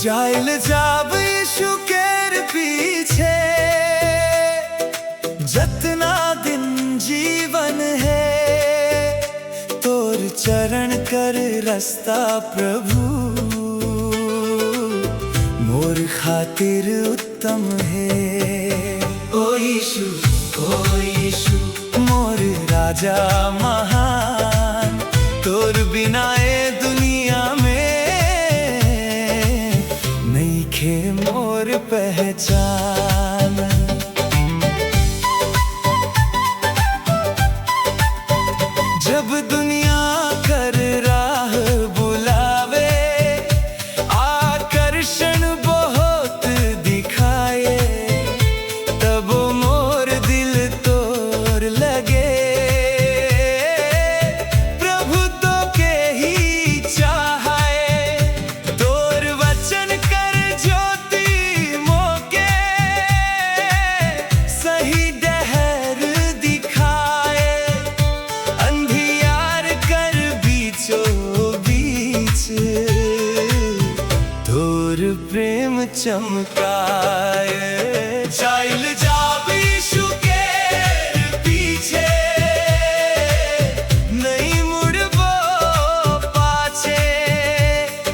जाइल जाब यीशु केर पीछे जतना दिन जीवन है, तोर चरण कर रास्ता प्रभु मोर खातिर उत्तम है। ओ यीशु मोर राजा महान, तोर बिना ए दुनिया में नइखे मोर पहचान। जब दुनिया कर राह बुलावे, आकर्षण बहुत दिखाए, तब मोर दिल तोर लगे। प्रभु तो के ही चाहे, तोर वचन कर ज्योति मोके सही डहर दिखाए। अंधियार कर बीचो बीच तोर प्रेम चमकाए। जाइल जाब यीशु केर पीछे, नहीं मुड़बो पाछे,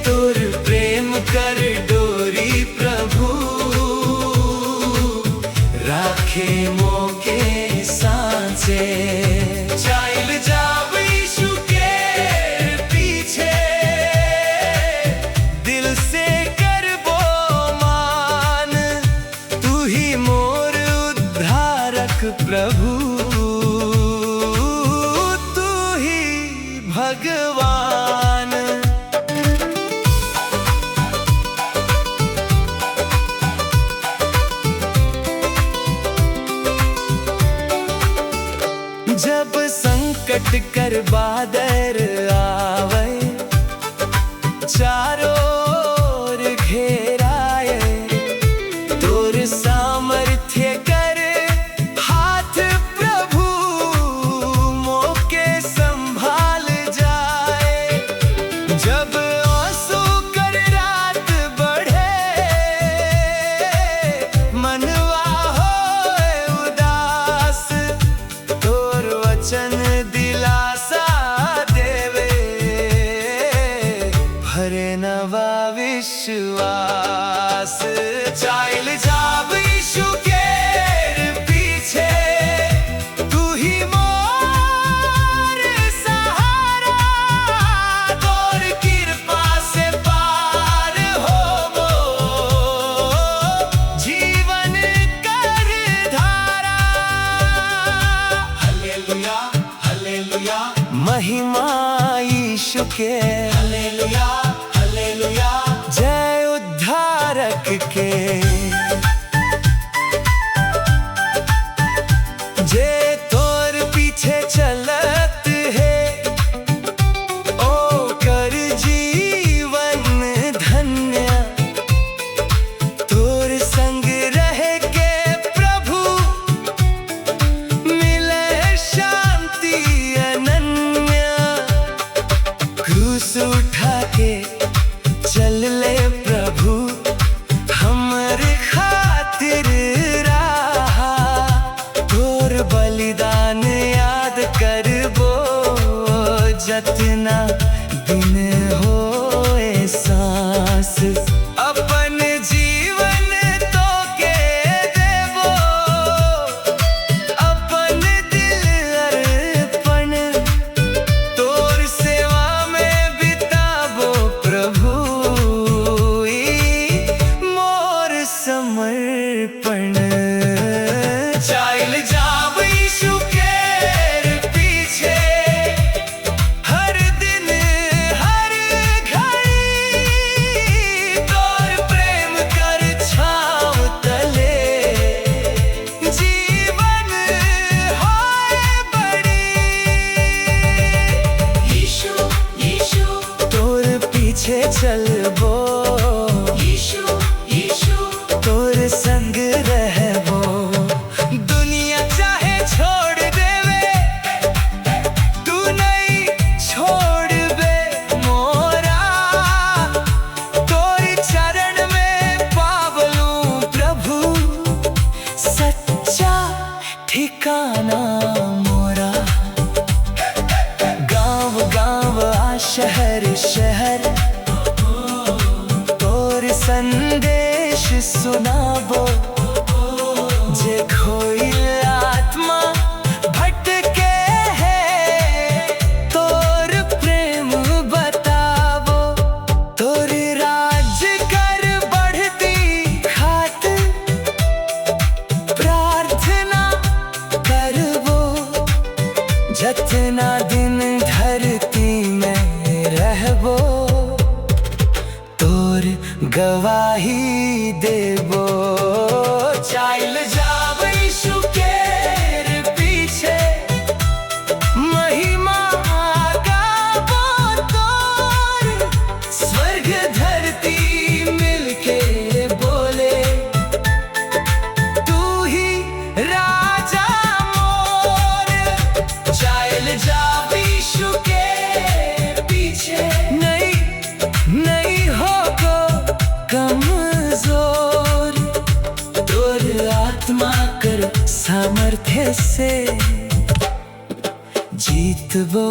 तोर प्रेम कर डोरी प्रभु राखे मोके सांचे। जाइल जाब यीशु केर पीछे, दिल से करबो मान, तू ही मोर उद्धारक प्रभु, तू ही भगवान। जब संकट कर बादर आवे, चारों ओर घेराए, तोर सामर्थ्य कर हाथ प्रभु मोके संभाल जाए। जब आंसू कर रात बढ़े, मनवा होए उदास, तोर वचन दिलासा देवे, भरे नवा विश्वास। जाइल जाब यीशु केर पीछे, तू ही मोर सहारा, तोर कृपा से पार होबो जीवन कर धारा। हालेलुया हालेलुया, महिमा यीशु के। हालेलुया हालेलुया, जय उद्धारक के। पीछे चलबो, यीशु यीशु तोर संग रहबो। दुनिया चाहे छोड़ देवे, तू नहीं छोड़बे मोरा। तोर चरण में पावलू प्रभु, सच्चा ठिकाना मोरा। गांव गांव आ शहर शहर, तोर संदेश सुनाबो। जे खोई आत्मा भटके है, तोर प्रेम बताबो। तोर राज कर बढ़ती खातिर प्रार्थना करबो। जतना दिन धरती में रहबो, तोर गवाही देबो। चाइल जाब यीशु के पीछे, महिमा गाबो तोर। स्वर्ग धरती मिलके बोले, तू ही राजा मोर। चाइल जाब यीशु के पीछे, नहीं होगो कमजोर। तोर आत्मा कर सामर्थ्य से, जीतबो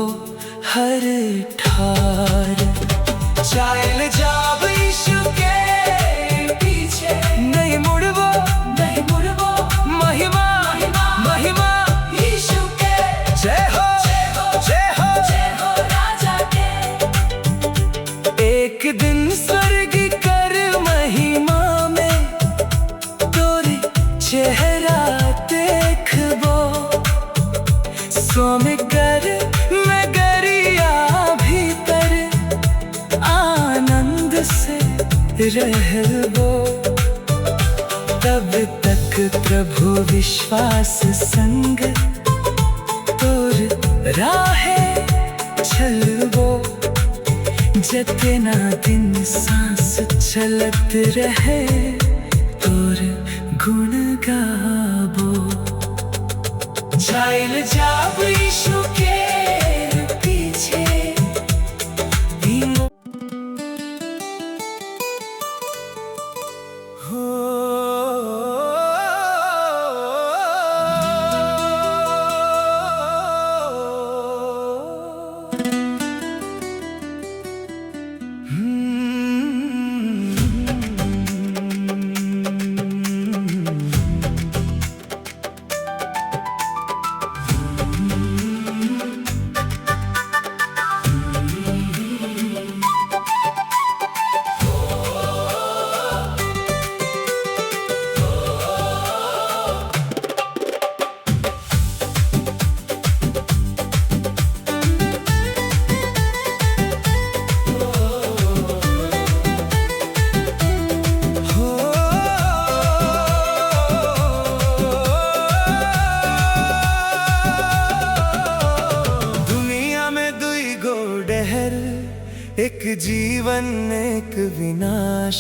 हर ठार। चाइल जाब यीशु के पीछे, नहीं मुड़बो, नहीं मुड़बो। महिमा महिमा यीशु के। जय हो जय हो जय हो राजा के। एक दिन स्वर्ग कर महिमा में, तोरे चेहरा देखबो। सोम कर नगरिया भीतर, आनंद से रहबो। तब तक प्रभु विश्वास संग, तोर राहे चलबो। जतना दिन सांस चलत रहे, तोर गुण गाबो। चाइल जाब यीशु के पीछे, एक जीवन एक विनाश।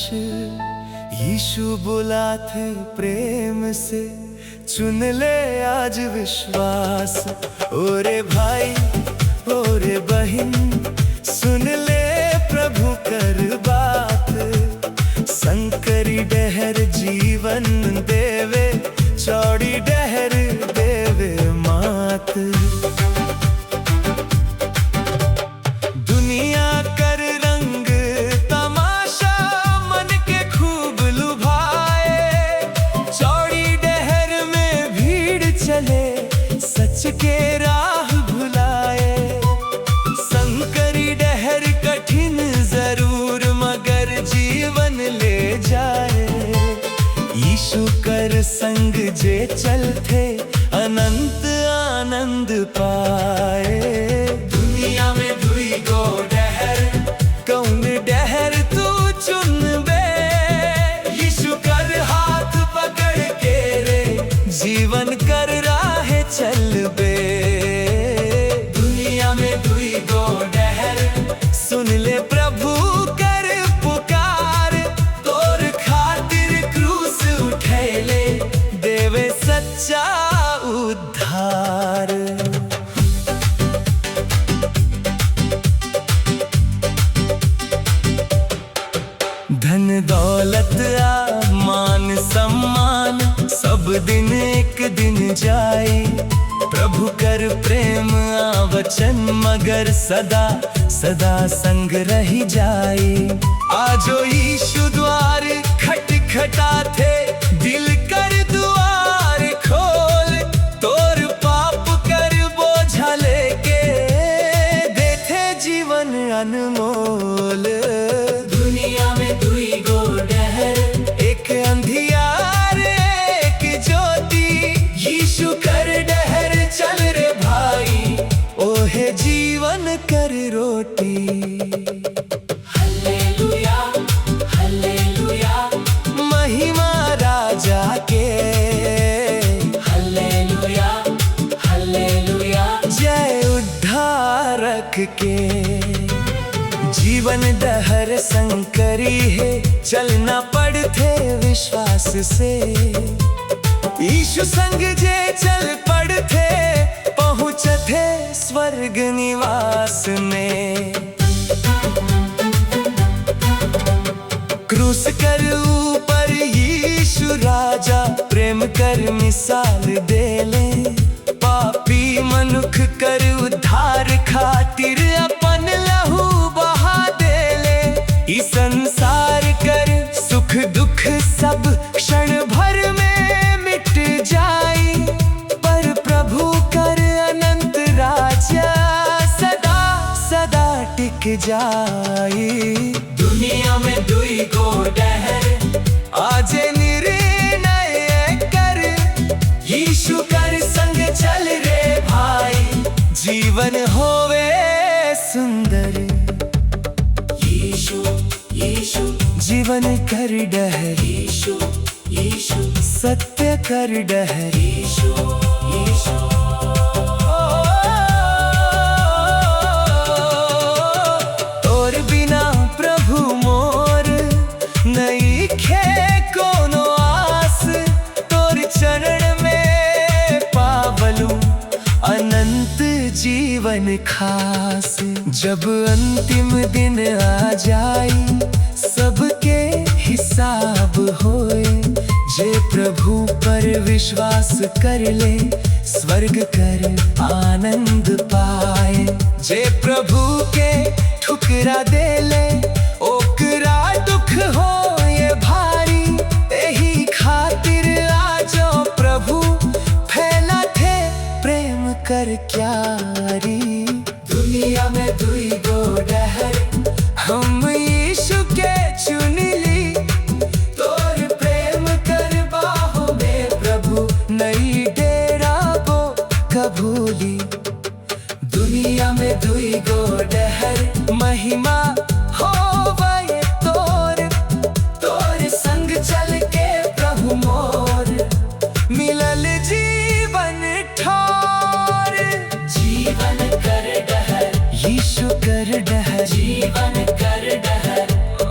यीशु बुलात प्रेम से, चुन ले आज विश्वास। ओरे भाई ओरे बहन, सुन ले प्रभु कर बात। संकरी डहर जीवन देवे, चौड़ी डहर देवे मात। दुनिया कर रंग तमाशा, मन के खूब लुभाए। चौड़ी डहर में भीड़ चले, सच के राह भुलाए। संकरी डहर कठिन जरूर, मगर जीवन ले जाए। यीशु कर संग जे चलते, अनंत आनंद पाए। दुनिया में दुई गो डहर, कौन डहर तू चुन बे। यीशु कर हाथ पकड़ के रे, जीवन कर राह चल बे। दुनिया में दुई गो डहर, सुन ले प्रभु कर धन दौलत आ मान सम्मान सब दिन एक दिन जाए। प्रभु कर प्रेम आ वचन मगर सदा सदा संग रही जाए। आजो यीशु द्वार खटखटाथे दिल कर द्वार खोल। तोर पाप कर बोझा लेके देथे जीवन अनमोल। दुनिया में दुई गो डहर, एक अंधियार एक ज्योति। यीशु कर डहर चल रे भाई, ओहे जीवन कर रोटी। हालेलुया हालेलुया महिमा राजा के, हालेलुया हालेलुया जय उद्धारक के। जीवन डहर संकरी है चलना पड़थे विश्वास से। यीशु संग जे चल पड़थे पहुँचथे स्वर्ग निवास में। क्रूस कर ऊपर यीशु राजा प्रेम कर मिसाल दे ले। पापी मनुख कर उद्धार खातिर अपन लहू बहा दे ले। इस संसार कर सुख दुख सब क्षण भर में मिट जाई। पर प्रभु कर अनंत राजा सदा सदा टिक जाई। दुनिया में दुई गो डहर, आज निर्णय कर यीशु कर संग चल रे भाई। जीवन होवे सुंदर, यीशु यीशु जीवन कर डहर। यीशु यीशु सत्य कर डहर। यीशु यीशु तोर बिना प्रभु मोर नहीं खे कोनो आस। तोर चरण में पावलू अनंत जीवन खास। जब अंतिम दिन आ जाई सबके हिसाब होए। जे प्रभु पर विश्वास कर ले स्वर्ग कर आनंद पाए। जे प्रभु के ठुकरा दे ले ओकरा दुख हो ये भारी। यही खातिर आजो प्रभु फैला थे प्रेम कर क्यारी। दुनिया में दुई गो डहर, हम यीशु के चुन ली। तोर प्रेम कर बाहों में प्रभु नई डेरा वो कबूली। दुनिया में दुई गो डहर, महिमा हो वये तोर। तोर संग चल के प्रभु मोर। मिलल जीवन ठोर। जीवन कर डहर, यीशु कर डहर। जीवन कर डहर, ओ,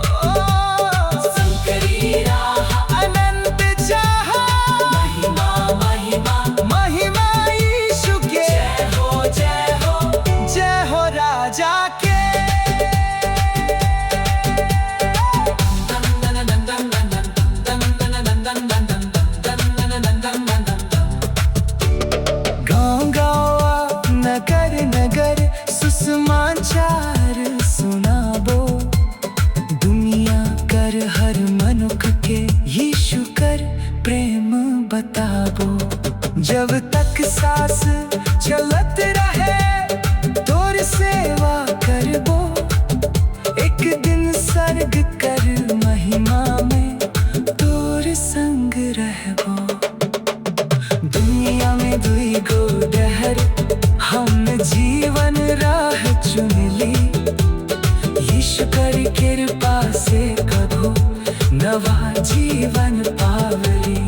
संकरी राह अनंत जहाँ महिमा महिमा महिमा यीशु के। जय हो जय हो जय हो राजा के। गाँव गाँव नगर नगर सुसमाचार सुनाबो। दुनिया कर हर मनुख के यीशु कर प्रेम बताबो। जब तक सांस चलत रहे तोर सेवा करबो। एक दिन स्वर्ग कर महिमा में तोर संग रहबो। दुनिया में दुई गो डहर, हम जीवन राह चुन ली। यीशु कर कृपा से कभू नवा जीवन पावली।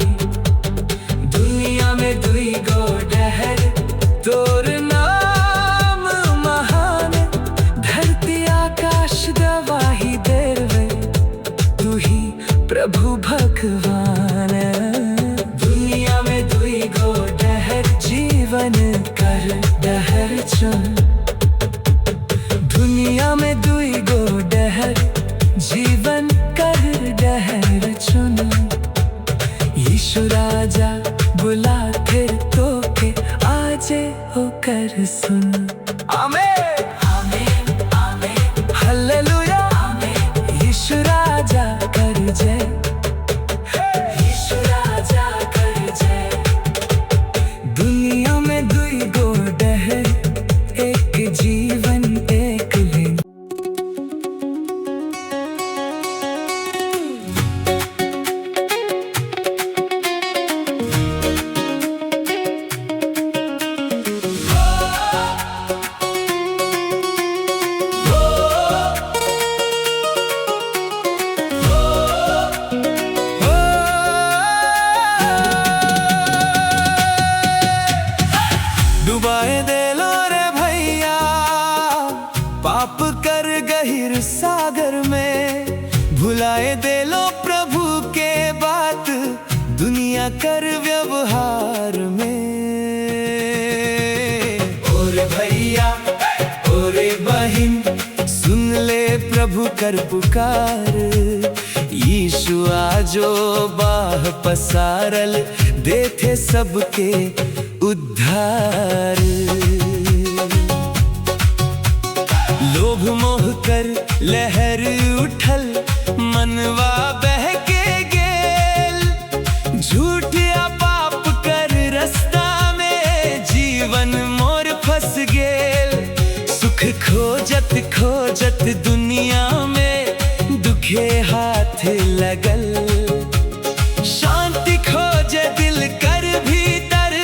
दुनिया में दुई गो डहर, बन कर डहर चुन। यीशु राजा बुला फिर तो के आजे होकर सुन। आमीन आमीन आमीन हालेलुया आमीन। यीशु राजा कर जय, यीशु राजा कर जय। दुनिया में दुई गो डहर, एक जीवन एक लिंग। डुबाए दे लो रे भैया पाप कर गहिर सागर में। भुलाए दे लो प्रभु के बात दुनिया कर व्यवहार में। ओरे भैया ओरे बहिन सुन ले प्रभु कर पुकार। यीशु आजो बाह पसारल देथे सबके उद्धार। लोभ मोह कर लहर उठल मनवा बहके गेल। झूठ या पाप कर रास्ता में जीवन मोर फंस गेल। सुख खोजत खोजत दुनिया में दुखे हाथ लगल। शांति खोजे दिल कर भीतर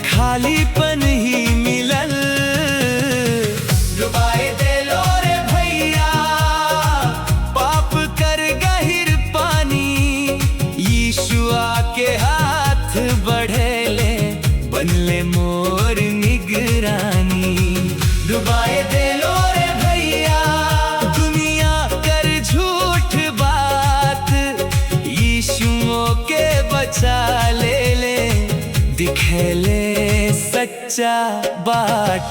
खालीपन ही मिलल। डुबाए दे लो रे भैया पाप कर गहिर पानी। यीशु आके हाथ बढ़ेले बनले मोर निगरानी। डुबाए दे लो रे भैया दुनिया कर झूठ बात। यीशु के बचा ले दिखेले सच्चा बाट।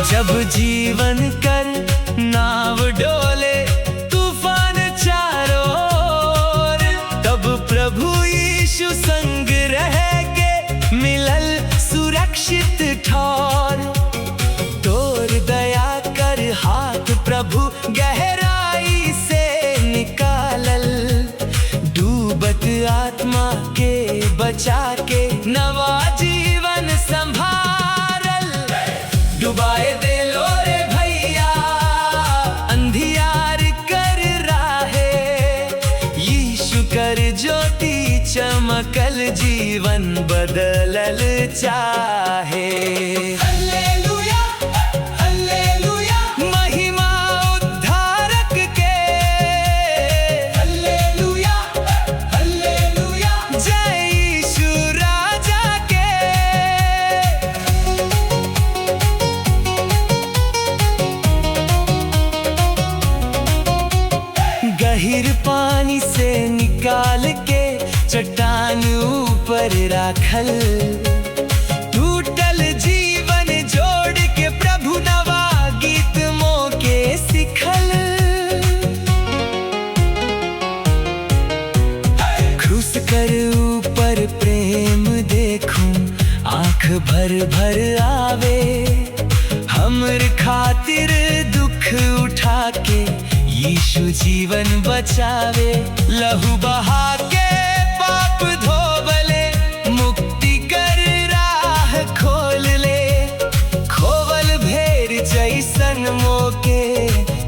जब जीवन कर नाव डोले तूफान चारों ओर। तब प्रभु यीशु संग रह के मिलल सुरक्षित ठौर। तोर दया कर हाथ प्रभु गहराई से निकालल। डूबत आत्मा के बचा के नवा जीवन संभारल। डुबाए दे लो रे भैया अंधियार कर राहे। यीशु कर ज्योति चमकल जीवन बदलल चाहे। हालेलुया हालेलुया महिमा उद्धारक के। हालेलुया हालेलुया जय यीशु राजा के। गहिर पानी से निकाल के चट्टान ऊपर राखल। टूटल जीवन जोड़ के प्रभु नवा गीत मोके सिखल। क्रूस कर ऊपर प्रेम देखूं आँख भर भर आवे। हमर खातिर दुख उठा के यीशु जीवन बचावे। लहू बहा के पाप धोबले मुक्ति कर राह खोल ले। खोवल भेर जैसन मोके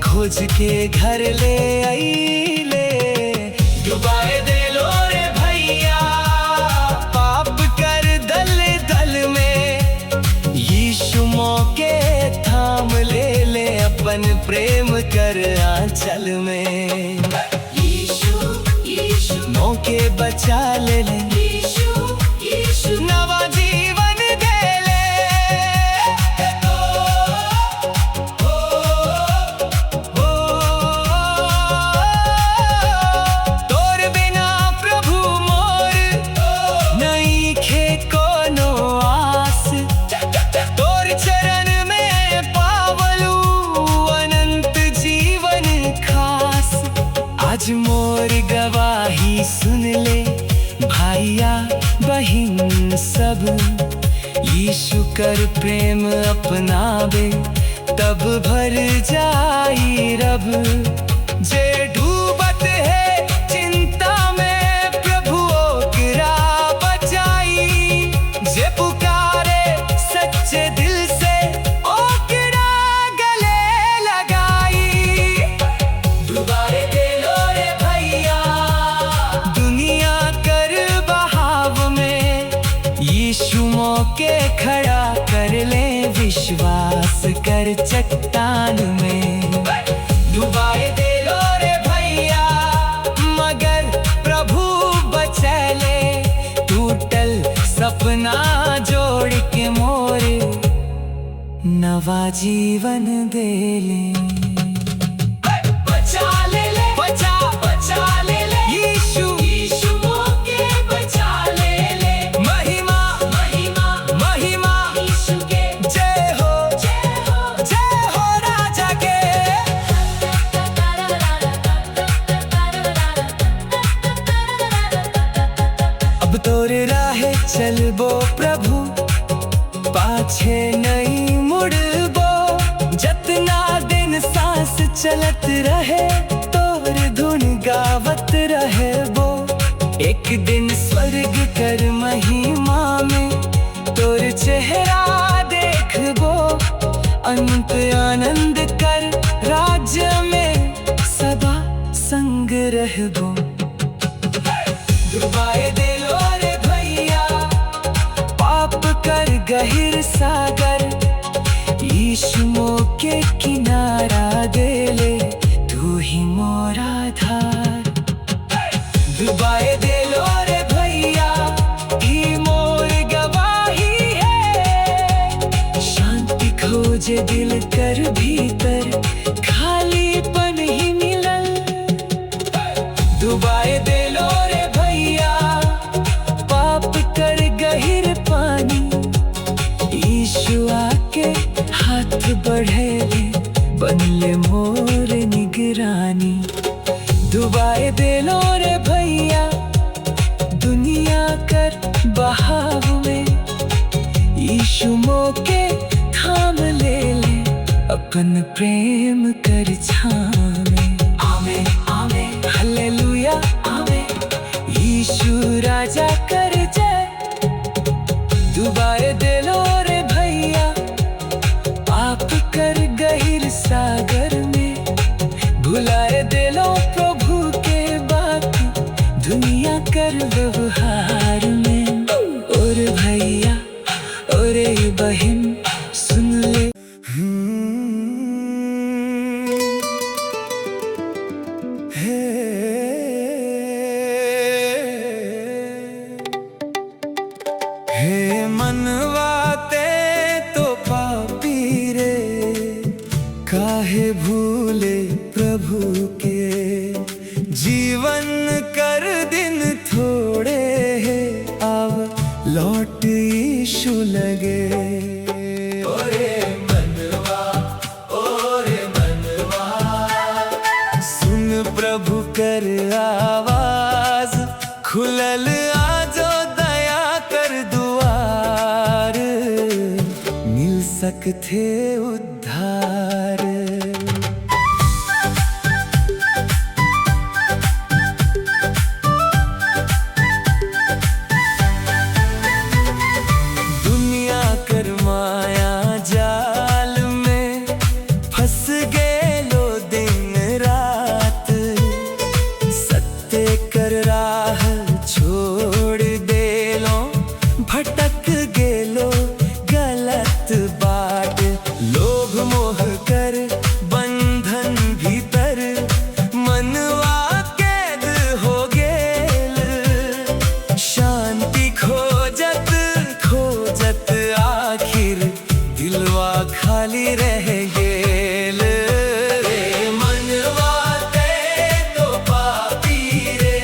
खोज के घर ले आईले। डुबाए दे लो रे भैया पाप कर दल दल में। यीशु मोके थाम ले अपन प्रेम कर आंचल में। यीशु यीशु मोके बचा ले। यीशु यीशु नवा जीवन दे ले। ओ, ओ, ओ, ओ, आज मोर गवाही सुन ले भाइया बहिन सब, यीशु कर प्रेम अपनावे तब भर जाई रब। जे डूबत है चिंता में प्रभु ओकरा बचाई, जे पुकारे सच्चे दिल से ओकरा गले लगाई। डुबाए दे लो रे भैया दुनिया कर बहाव में, यीशु मौके खड़ा कर ले विश्वास कर चट्टान में। डुबाए दे लो रे भैया मगर प्रभु बचा ले, टूटल सपना जोड़ के मोर नवा जीवन दे ले। बचा ले ले बचा बचा ले ले यीशु यीशु मौके बचा ले ले। महिमा महिमा महिमा यीशु के, जय हो राजा के। अब तोरे राहे चलबो प्रभु, पाछे नहीं मुड़बो। जतना दिन सांस चलत रहे तोर धुन गावत रहबो। एक दिन स्वर्ग कर महिमा में तोर चेहरा देखबो। अनंत आनंद कर राज्य में सदा संग रहबो। डुबाए दे लो रे भैया पाप कर गहिर सागर, यीशु मौके किनारा दे ले तू ही मोरा धार। डुबाए दे लो रे भैया ई मोर गवाही है, शांति खोजे दिल कर भीतर खालीपन ही मिलल। डुबाए दे लो रे भैया पाप कर गहिर पानी, यीशु आके हाथ बढ़े ले बन ले मोर निगरानी। डुबाए दे लो रे भैया दुनिया कर बहाव में, यीशु मौके थाम ले ले अपन प्रेम कर छामे। आमे आमे हालेलुया आमे यीशु राजा कर जय। डुबाए दे लो रे भैया पाप कर गहिर सागर में, भुलाए दे लो प्रभु के बात दुनिया कर व्यवहार में। और भैया और बहन सुन ले, हे मनवाते तो पापी रे, काहे भूले प्रभु के। जीवन कर दिन थोड़े है आव लौट यीशु लगे। ओरे मनवा सुन प्रभु कर आवाज, खुलल आजो दया कर दुआर, मिल सकते उद्धार। दुनिया कर माया जाल में फंस गए लो दिन रात, सत्य कर राह छोड़ दे लो, भटक गेलो गलत बाट। लोभ मोह कर बंधन भीतर मनवा कैद हो गेल, शांति खोजत खोजत आखिर दिलवा खाली रह गेल। रे मनवा ते तो पापी रे,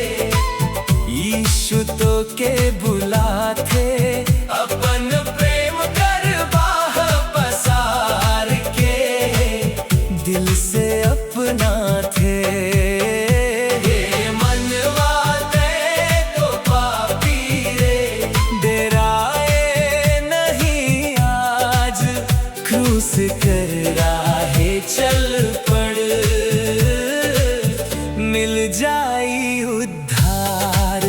मिल जाई उद्धार।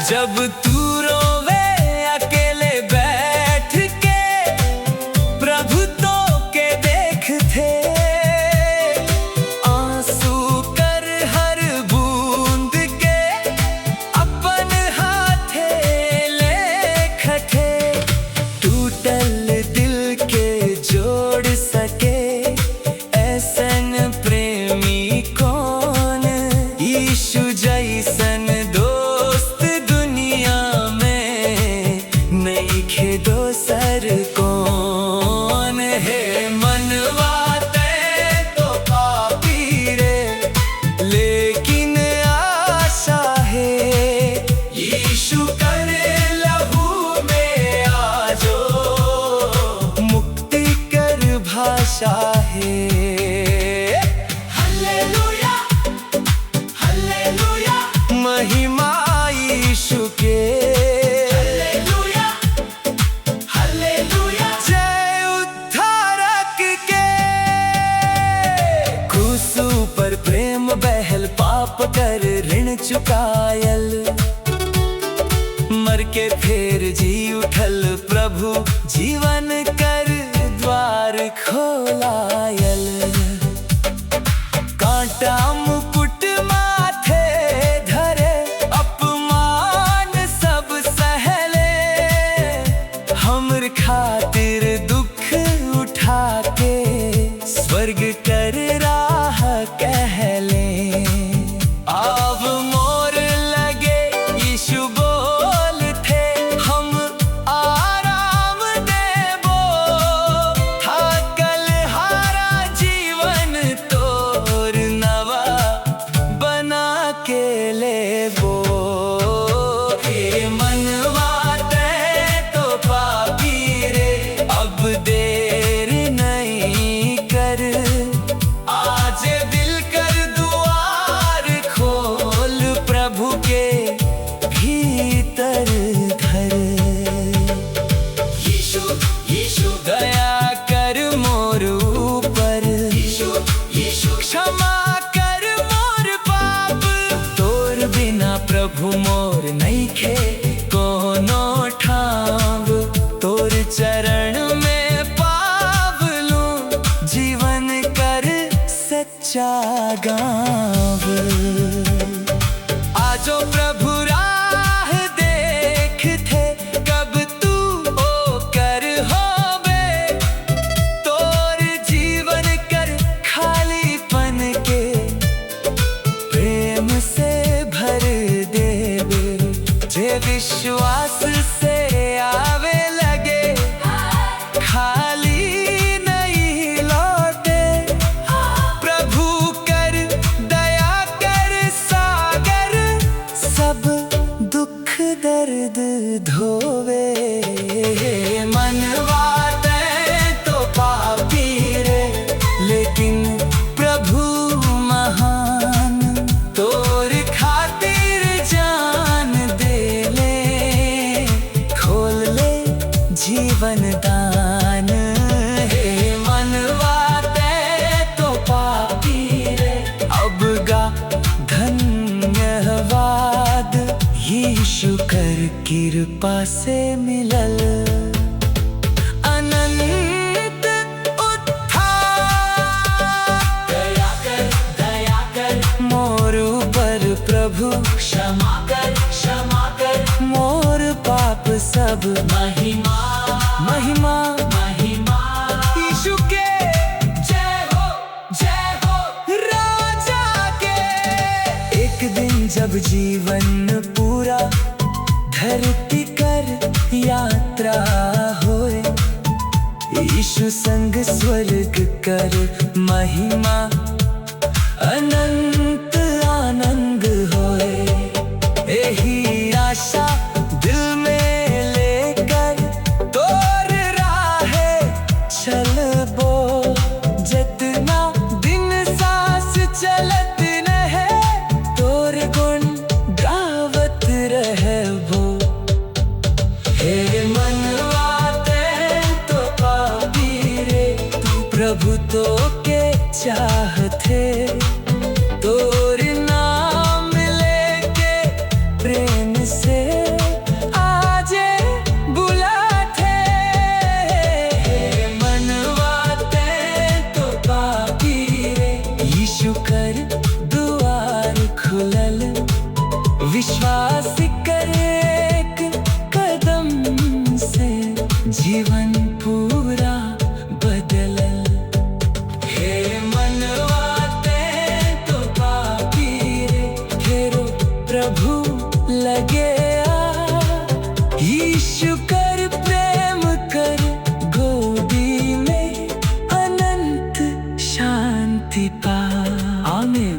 जब तू रोवे अकेले बैठ के, प्रभु तो के देखते, आंसू कर हर बूंद के अपन हाथे ले खटे। टूटल दिल के जोड़ सके ऐसन प्रेमी कौन, यीशु जैसन दोस्त दुनिया में नइखे दोसर कौन है। मनवा ते तो पापी रे, लेकिन आशा है यीशु करे लहू में आजो, मुक्ति कर भाषा है। हालेलुया हालेलुया, महिमा यीशु के। हालेलुया हालेलुया, जय उद्धारक के। क्रूसु पर प्रेम बहल, पाप कर ऋण चुकायल, मर के फिर जी उठल प्रभु, जीवन कर द्वार खोलायल। कांटा मुकुट माथे धरे, अपमान सब सहले, हमर खातिर दुख उठा के स्वर्ग कर राह कहले। अब मोर लगे यीशु बोल थे, हम आराम देबो, थाकल हारा जीवन तोर नवा बना के लेबो। हे मनवा ते तो पापी रे, अब देर नहीं कर, आज दिल कर द्वार खोल, प्रभु के भीतर धर। यीशु यीशु, दया कर मोर ऊपर, यीशु यीशु, क्षमा कर मोर पाप, तोर बिना प्रभु मोर नइखे कोनो ठाव, तोर चरण में पावलू, जीवन कर सच्चा गाँव। आजो प्रभु राह देखते, कब तू ओ कर होबे, तोर जीवन कर खालीपन के प्रेम से भर देबे। जे विश्वास से आवे लगे, खाली नहीं लौटे, प्रभु कर दया कर सागर, सब दुख दर्द धोवे। मनवा ते तो पापी रे, लेकिन प्रभु महान, तोर खातिर जान दे ले, खोल ले जीवन दान। हे मनवा ते तो पापी रे, अब गा धन्यवाद, यीशु कर कृपा से मिलल अनंत उद्धार। दया कर मोर ऊपर प्रभु, क्षमा कर मोर पाप सब, महिमा महिमा महिमा यीशु के। जय हो राजा के। एक दिन जब जीवन पूरा धरती कर यात्रा होए, यीशु संग स्वर्ग कर महिमा, अनंत आनंद होए। यही आशा दिल में लेकर तोर राहे चलबो, जितना दिन सांस चलत रहे, तोर गुण गावत रहबो। हे मन राह थे, तोर नाम लेके प्रेम से आजे बुलाते। मनवाते तो पापी रे, यीशु कर द्वार खुलल, विश्वास कर एक कदम से जीवन पूरा बदलल। हे मनवाते तो पापी रे, फेरो प्रभु लगे आ, यीशु कर प्रेम कर गोदी में अनंत शांति पा। आमीन।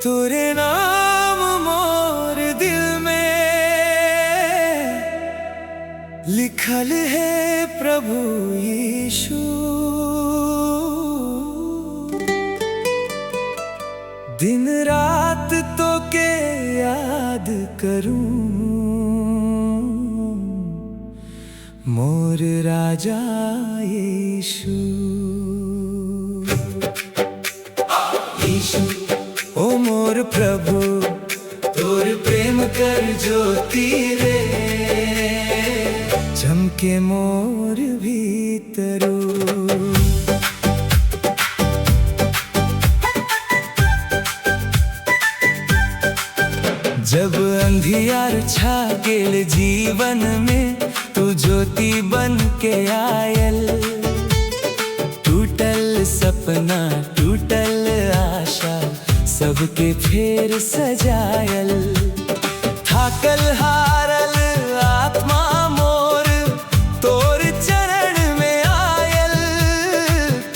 तोरे नाम मोर दिल में लिखल है प्रभु यीशु, दिन रात तो के याद करूं, मोर राजा यीशु। यीशु ओ मोर प्रभु, तोर प्रेम कर ज्योति रे, चमके मोर भीतरू। जब अंधियार छा गेल जीवन में, तू ज्योति बन के आयल। टूटल सपना टूटल आशा सबके फेर सजायल। थाकल हारल आत्मा मोर तोर चरण में आयल।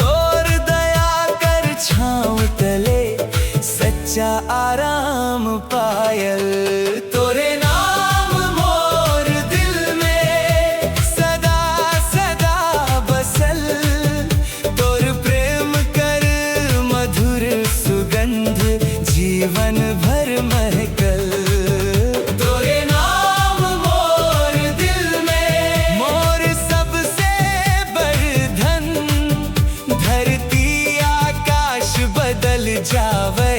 तोर दया कर छाँव तले सच्चा आराम पायल। तोरे नाम मोर दिल में सदा सदा बसल, तोर प्रेम कर मधुर सुगंध जीवन भर महकल। तोरे नाम मोर दिल में मोर सबसे बड़ धन, धरती आकाश बदल जावे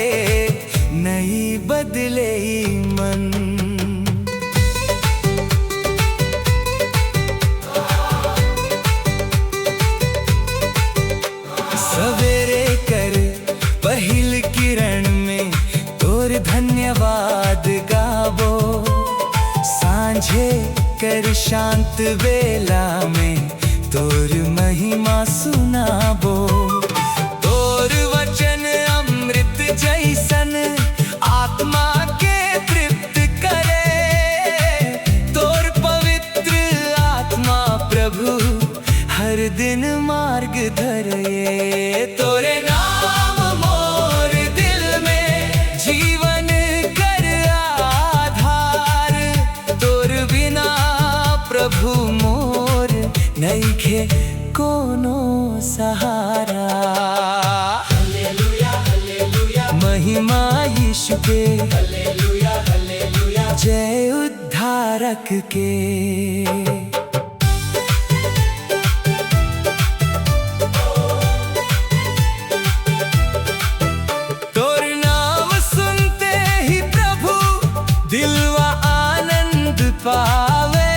नहीं बदले मन। सवेरे कर पहिल किरण में तोर धन्यवाद गाबो, सांझे कर शांत बेला में तोर महिमा सुनाबो। तोर वचन अमृत जैसन आत्मा के तृप्त करे। तोर पवित्र आत्मा प्रभु हर दिन मार्ग धरे। तोरे नाम मोर दिल में जीवन कर आधार, तोर बिना प्रभु मोर नइखे कोनो सहारा। हालेलुया हालेलुया महिमा यीशु के, हालेलुया हालेलुया जय उद्धारक के। तोर नाम सुनते ही प्रभु दिलवा आनंद पावे।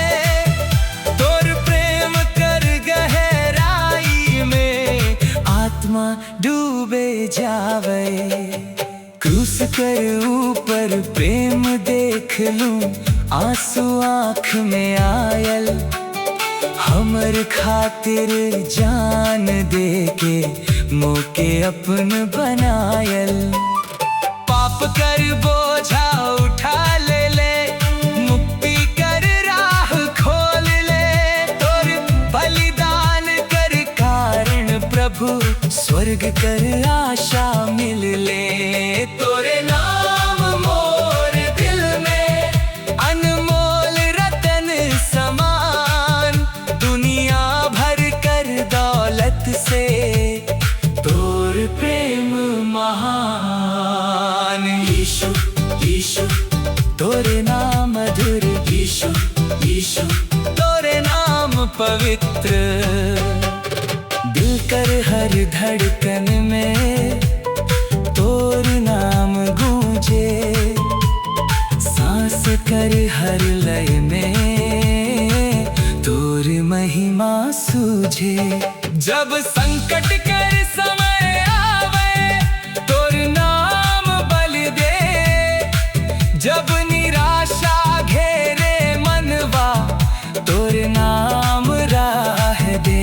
तोर प्रेम कर गहराई में आत्मा डूबे जावे। क्रूस कर ऊपर प्रेम देख लूं, आंसू आँख में आयल। हमर खातिर जान दे के मोके अपन बनायल। पाप कर बोझा उठा ले, मुक्ति कर राह खोल ले। तोर बलिदान कर कारण प्रभु स्वर्ग कर आशा मिल ले। तोरे नाम मोर दिल में अनमोल रतन समान, दुनिया भर कर दौलत से तोर प्रेम मा पवित्र। दिल कर हर धड़कन में तोर नाम गूंजे, सांस कर हर लय में तोर महिमा सूझे। जब संकट कर समय आवे तोर नाम बल दे, जब निराशा घेरे मनवा तोर नाम राह दे।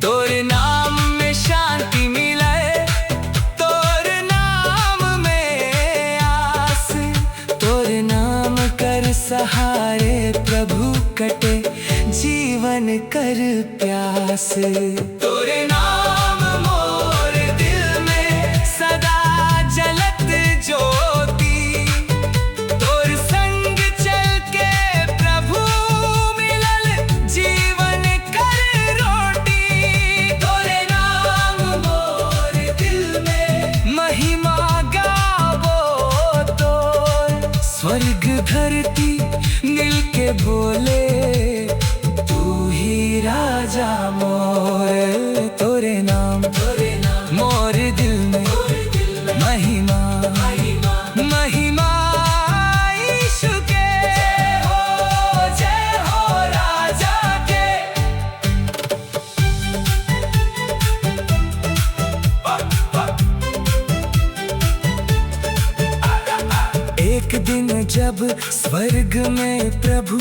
तोर नाम में शांति मिले, तोर नाम में आस, तोर नाम कर सहारे प्रभु कटे जीवन कर प्यास। तोरे नाम मोर दिल में सदा जलत ज्योति, तोर संग चल के प्रभु मिलल जीवन कर रोटी। तोरे नाम मोर दिल में महिमा गावो तोर, स्वर्ग धरती मिल के बोले राजा मोर। तोरे नाम मोर दिल में महिमा महिमा यीशु के। जय हो राजा के। एक दिन जब स्वर्ग में प्रभु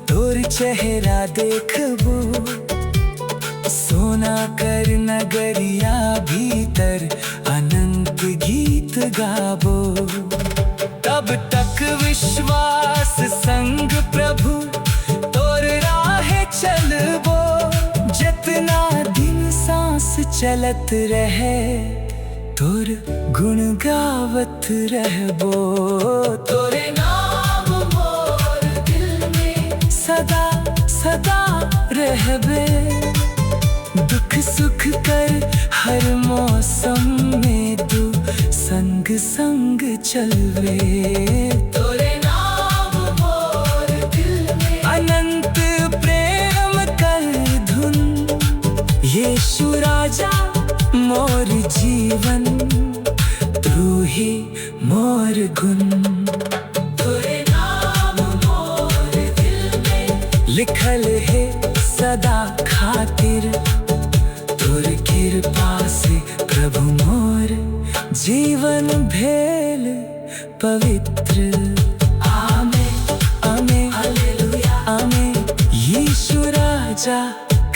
तोर चेहरा देखबो, सोना कर नगरिया भीतर अनंत गीत गाबो। तब तक विश्वास संग प्रभु तोर राह चलबो, जितना दिन सांस चलत रहे तोर गुण गावत रहबो। तोरे नाम मोर दिल में सदा सदा रहबे, दुख सुख कर हर मौसम में तू संग संग चलवे। तोरे नाम मोर दिल में अनंत प्रेम कर धुन, यीशु राजा मोर जीवन तू ही मोर गुण। तोरे नाम मोर दिल में लिखल है सदा खातिर, तोर कृपा से प्रभु मोर जीवन भेल पवित्र। आमेन आमेन हालेलुया आमेन। यीशु राजा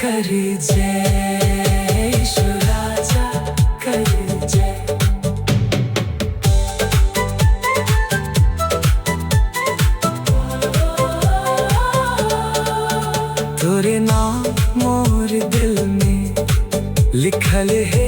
कर जय, यीशु राजा कर जय। तोरे नाम मोर दिल में लिखल है